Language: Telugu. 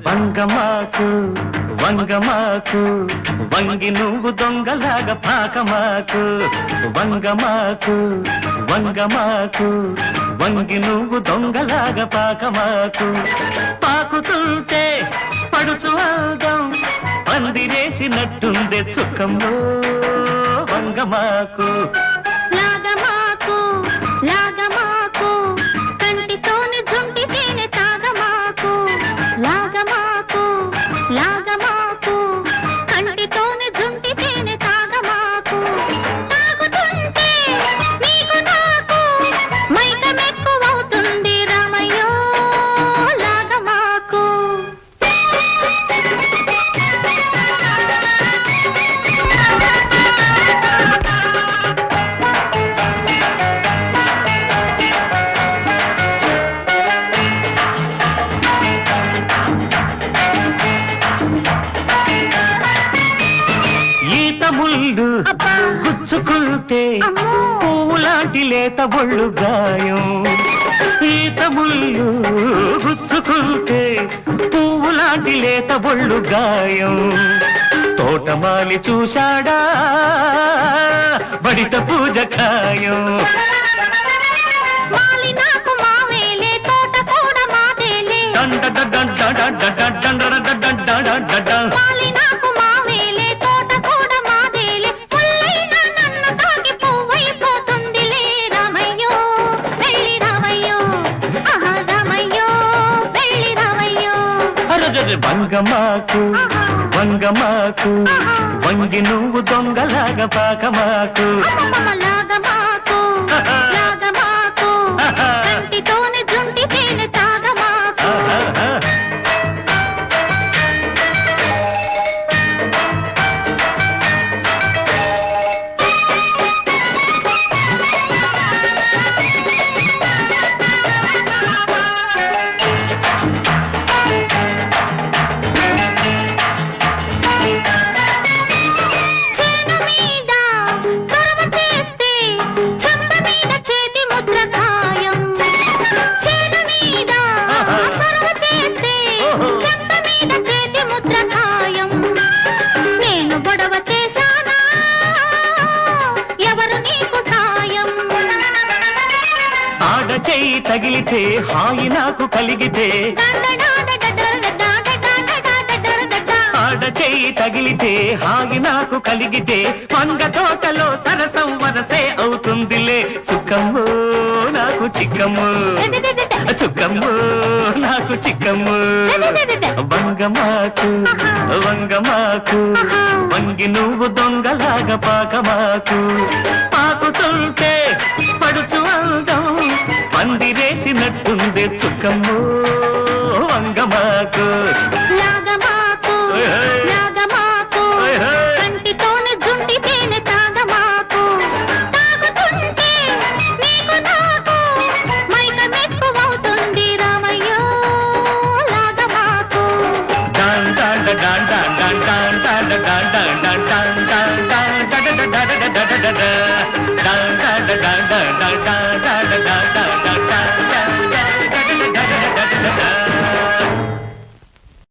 వంగమాకు వంగమాకు వంగి నువ్వు దొంగలాగా పాకమాకు వంగమాకు వంగమాకు వంగి నువ్వు దొంగలాగా పాకమాకు పాకుతుంటే పడుచు అందం పందిరేసినట్టుండే చుక్కమ్మో వంగమాకు లాగమాకు లాగమాకు కంటితోని జుంటితేనే తాగమాకు లాగమాకు లాగమాకు కంటితోని జుంటితేనే తాగమాకు తాగుతుంటే నీకు నాకు మైకమెక్కువవుతుంది రామయ్యో లాగమాకు ముళ్ళు గుచ్చుకుంటే పువ్వులాంటి లేత ఒళ్ళు గాయం ఈత ముళ్ళు గుచ్చుకుంటే పువ్వులాంటి లేత ఒళ్ళు గాయం తోటమాలి చూశాడా బడిత పూజ ఖాయం దండ దండ వంగమాకు వంగమాకు వంగి నువ్వు దొంగలాగా పాకమాకు లాగమాకు లాగమాకు కంటితోనే జుంటితేనే తాగమాకు చెయ్యి తగిలితే హాయి నాకు కలిగితే ఆడ చెయ్యి తగిలితే హాయి నాకు కలిగితే వంగ తోటలో సరసం వరసే అవుతుందిలే చుక్కమ్మో నాకు చిక్కమ్ము చుక్కమ్మో నాకు చిక్కమ్ము వంగమాకు వంగమాకు వంగి నువ్వు దొంగలాగా పాకమాకు పాకుతుంటే పడుచు అందం పందిరేసినట్టుందే చుక్కమ్మో వంగమాకు లాగమాకు లాగమాకు కంటితోనే జుంటితేనే తాగమాకు తాగుతుంటే నీకు నాకు మైకమెక్కువవుతుంది రామయ్యో లాగమాకు డాన్ డాన్ డాన్ డాన్ డాన్ డాన్ డాన్ డాన్ డాన్ డాన్ డాన్ డాన్ డాన్ డాన్ డాన్ డాన్ డాన్ డాన్ డాన్